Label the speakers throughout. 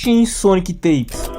Speaker 1: Shin Sonic Tapes.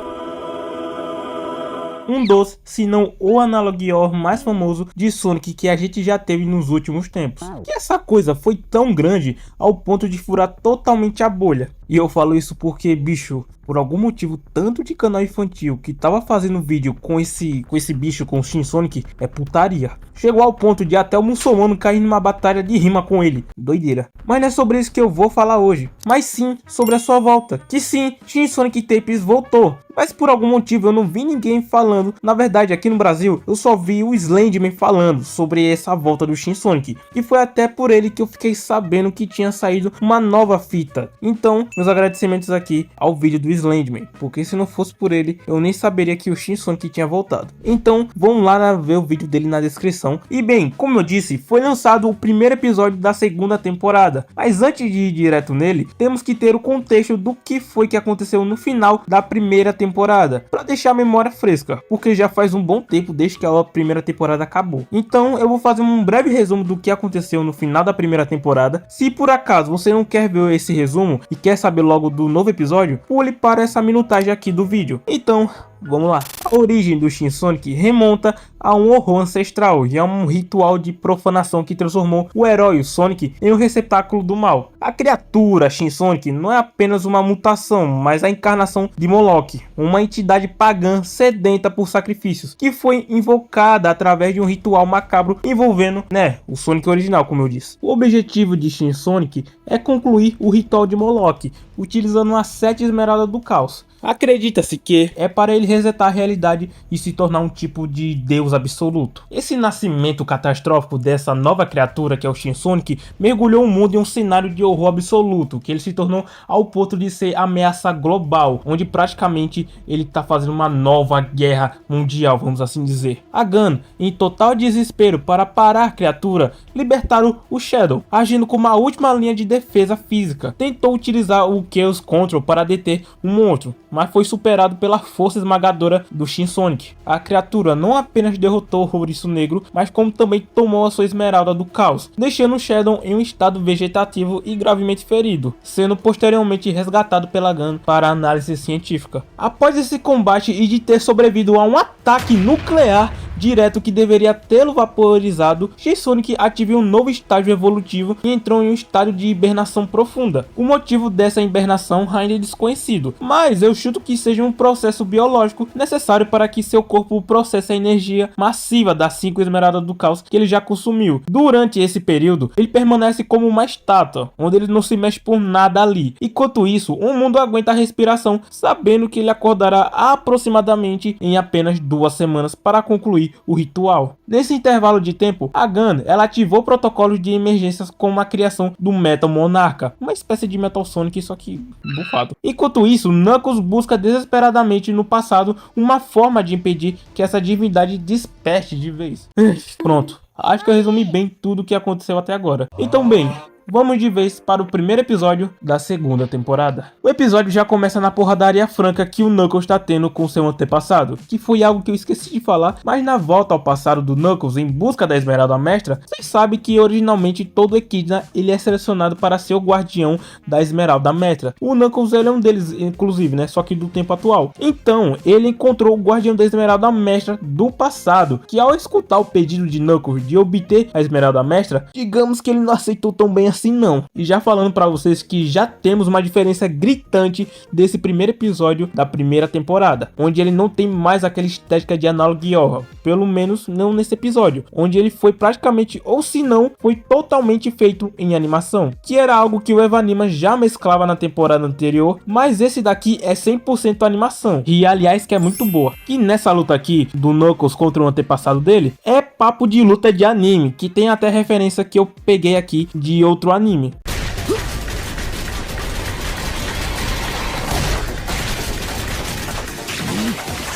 Speaker 1: Um dos, se não o analogue mais famoso de Sonic que a gente já teve nos últimos tempos. Que essa coisa foi tão grande ao ponto de furar totalmente a bolha. E eu falo isso porque, bicho, por algum motivo, tanto de canal infantil que tava fazendo vídeo com esse bicho, com o Shin Sonic, é putaria. Chegou ao ponto de até o muçulmano cair numa batalha de rima com ele. Doideira. Mas não é sobre isso que eu vou falar hoje, mas sim sobre a sua volta. Que sim, Shin Sonic Tapes voltou. Mas por algum motivo eu não vi ninguém falando. Na verdade, aqui no Brasil, eu só vi o Slenderman falando sobre essa volta do Shin Sonic. E foi até por ele que eu fiquei sabendo que tinha saído uma nova fita. Então, meus agradecimentos aqui ao vídeo do Slenderman, porque se não fosse por ele, eu nem saberia que o Shin Sonic tinha voltado. Então, vamos lá ver o vídeo dele na descrição. E bem, como eu disse, foi lançado o primeiro episódio da segunda temporada. Mas antes de ir direto nele, temos que ter o contexto do que foi que aconteceu no final da primeira temporada, para deixar a memória fresca, porque já faz um bom tempo desde que a primeira temporada acabou. Então eu vou fazer um breve resumo do que aconteceu no final da primeira temporada. Se por acaso você não quer ver esse resumo e quer saber logo do novo episódio, pule para essa minutagem aqui do vídeo. Então, vamos lá. A origem do Shin Sonic remonta a um horror ancestral e a um ritual de profanação que transformou o herói, o Sonic, em um receptáculo do mal. A criatura Shin Sonic não é apenas uma mutação, mas a encarnação de Moloch, uma entidade pagã sedenta por sacrifícios, que foi invocada através de um ritual macabro envolvendo, o Sonic original, como eu disse. O objetivo de Shin Sonic é concluir o ritual de Moloch, utilizando as 7 esmeraldas do caos. Acredita-se que é para ele resetar a realidade e se tornar um tipo de deus absoluto. Esse nascimento catastrófico dessa nova criatura que é o Shin Sonic mergulhou o mundo em um cenário de horror absoluto, que ele se tornou ao ponto de ser ameaça global, onde praticamente ele está fazendo uma nova guerra mundial, vamos assim dizer. A Gun, em total desespero para parar a criatura, libertaram o Shadow, agindo como a última linha de defesa física. Tentou utilizar o Chaos Control para deter o monstro, mas foi superado pela força esmagadora do Shin Sonic. A criatura não apenas derrotou o Ouriço Negro, mas como também tomou a sua esmeralda do caos, deixando o Shadow em um estado vegetativo e gravemente ferido, sendo posteriormente resgatado pela Gun para análise científica. Após esse combate e de ter sobrevivido a um ataque nuclear direto que deveria tê-lo vaporizado, Shin Sonic ativou um novo estágio evolutivo e entrou em um estado de hibernação profunda. O motivo dessa hibernação ainda é desconhecido, mas eu chuto que seja um processo biológico necessário para que seu corpo processe a energia massiva das 5 esmeraldas do caos que ele já consumiu. Durante esse período, ele permanece como uma estátua, onde ele não se mexe por nada ali. Enquanto isso, o mundo aguenta a respiração, sabendo que ele acordará aproximadamente em apenas 2 semanas para concluir o ritual. Nesse intervalo de tempo, a Gun ela ativou protocolos de emergências com a criação do Metal Monarca, uma espécie de Metal Sonic, só que bufado. Enquanto isso, Knuckles busca desesperadamente no passado uma forma de impedir que essa divindade desperte de vez. Pronto, acho que eu resumi bem tudo o que aconteceu até agora. Então bem, vamos de vez para o primeiro episódio da segunda temporada. O episódio já começa na porradaria franca que o Knuckles está tendo com seu antepassado, que foi algo que eu esqueci de falar, mas na volta ao passado do Knuckles em busca da Esmeralda Mestra, vocês sabem que originalmente todo Equidna ele é selecionado para ser o guardião da Esmeralda Mestra. O Knuckles ele é um deles, inclusive, só que do tempo atual. Então, ele encontrou o guardião da Esmeralda Mestra do passado, que ao escutar o pedido de Knuckles de obter a Esmeralda Mestra, digamos que ele não aceitou tão bem assim não. E já falando para vocês que já temos uma diferença gritante desse primeiro episódio da primeira temporada, onde ele não tem mais aquela estética de Analogue Horror, pelo menos não nesse episódio, onde ele foi praticamente, ou se não, foi totalmente feito em animação, que era algo que o Evanima já mesclava na temporada anterior, mas esse daqui é 100% animação, e aliás que é muito boa. E nessa luta aqui do Knuckles contra o antepassado dele, é papo de luta de anime, que tem até referência que eu peguei aqui de outro anime.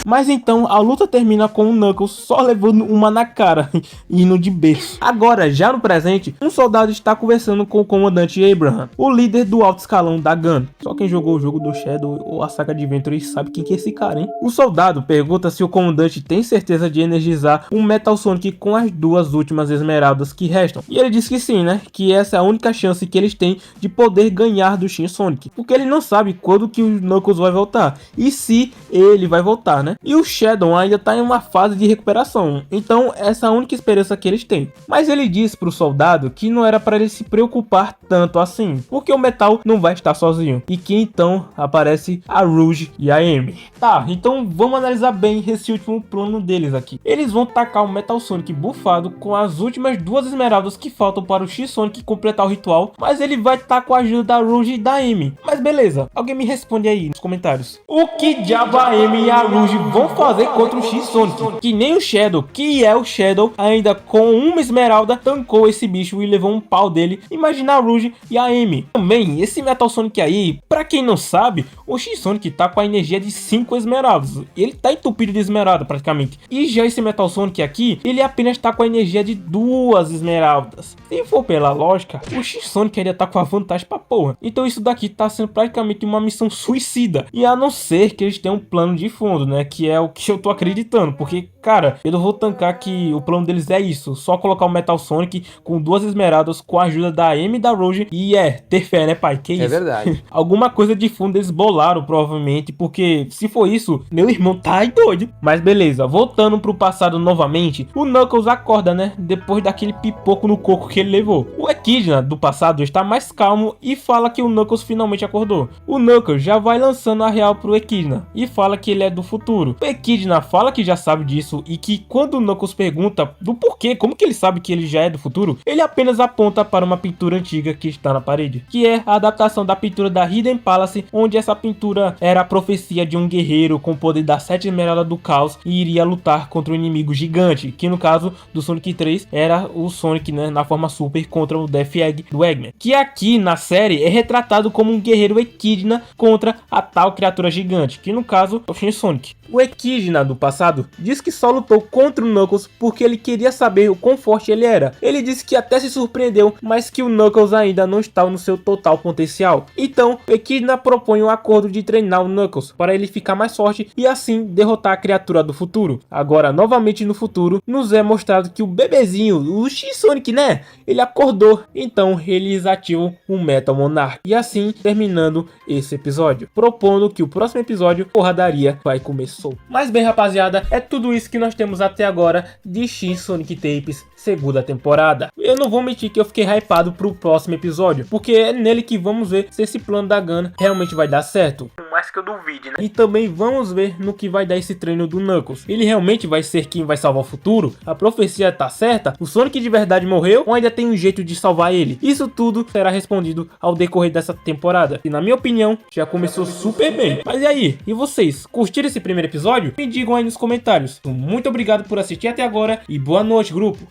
Speaker 1: Mas então a luta termina com o Knuckles só levando uma na cara, indo de berço. Agora, já no presente, um soldado está conversando com o comandante Abraham, o líder do alto escalão da GUN. Só quem jogou o jogo do Shadow ou a saga de Adventure sabe quem que é esse cara, hein? O soldado pergunta se o comandante tem certeza de energizar um Metal Sonic com as duas últimas esmeraldas que restam. E ele diz que sim, né? Que essa é a única chance que eles têm de poder ganhar do Shin Sonic. Porque ele não sabe quando que o Knuckles vai voltar. E se ele vai voltar, né? E o Shadow ainda tá em uma fase de recuperação. Então essa é a única esperança que eles têm. Mas ele diz pro soldado que não era para ele se preocupar tanto assim. Porque o Metal não vai estar sozinho. E que então aparece a Rouge e a Amy. Tá, então vamos analisar bem esse último plano deles aqui. Eles vão tacar o Metal Sonic bufado com as últimas duas esmeraldas que faltam para o X-Sonic completar o ritual. Mas ele vai estar com a ajuda da Rouge e da Amy. Mas beleza, alguém me responde aí nos comentários. O que diabo a Amy e a Rouge vão fazer contra o X-Sonic? Que nem o Shadow, que é o Shadow, ainda com uma esmeralda, tancou esse bicho e levou um pau dele. Imagina a Rouge e a Amy. Também, esse Metal Sonic aí, pra quem não sabe, o X-Sonic tá com a energia de 5 esmeraldas. Ele tá entupido de esmeralda praticamente. E já esse Metal Sonic aqui, ele apenas tá com a energia de 2 esmeraldas. Se for pela lógica, o X-Sonic ainda tá com a vantagem pra porra. Então isso daqui tá sendo praticamente uma missão suicida. E a não ser que eles tenham um plano de fundo, né? Que é o que eu tô acreditando. Porque, cara, eu não vou tancar que o plano deles é isso. Só colocar o Metal Sonic com 2 esmeraldas com a ajuda da Amy e da Rouge. E ter fé, né, pai? Que isso?
Speaker 2: É verdade.
Speaker 1: Alguma coisa de fundo eles bolaram, provavelmente. Porque se for isso, meu irmão tá doido. Mas beleza, voltando pro passado novamente, o Knuckles acorda, né? Depois daquele pipoco no coco que ele levou. O Echidna do passado está mais calmo e fala que o Knuckles finalmente acordou. O Knuckles já vai lançando a real pro Echidna e fala que ele é do futuro. O Echidna fala que já sabe disso e que quando o Knuckles pergunta do porquê, como que ele sabe que ele já é do futuro, ele apenas aponta para uma pintura antiga que está na parede, que é a adaptação da pintura da Hidden Palace, onde essa pintura era a profecia de um guerreiro com o poder da 7 esmeraldas do caos e iria lutar contra um inimigo gigante, que no caso do Sonic 3 era o Sonic, né, na forma super contra o Death Egg do Eggman, que aqui na série é retratado como um guerreiro Echidna contra a tal criatura gigante, que no caso é o Shin Sonic. O Echidna do passado diz que só lutou contra o Knuckles porque ele queria saber o quão forte ele era. Ele disse que até se surpreendeu, mas que o Knuckles ainda não estava no seu total potencial. Então, o Echidna propõe um acordo de treinar o Knuckles para ele ficar mais forte e assim derrotar a criatura do futuro. Agora, novamente no futuro, nos é mostrado que o bebezinho, o X-Sonic, né? Ele acordou, então eles ativam o Metal Monarch. E assim, terminando esse episódio, propondo que o próximo episódio, porradaria, vai começar. Mas bem, rapaziada, é tudo isso que nós temos até agora de Shin Sonic Tapes segunda temporada. Eu não vou mentir que eu fiquei hypado pro próximo episódio, porque é nele que vamos ver se esse plano da GUN realmente vai dar certo. Mais que eu duvide, né? E também vamos ver no que vai dar esse treino do Knuckles. Ele realmente vai ser quem vai salvar o futuro? A profecia tá certa? O Sonic de verdade morreu? Ou ainda tem um jeito de salvar ele? Isso tudo será respondido ao decorrer dessa temporada, e na minha opinião, já começou super bem. Mas e aí? E vocês? Curtiram esse primeiro episódio? Me digam aí nos comentários. Muito obrigado por assistir até agora e boa noite, grupo!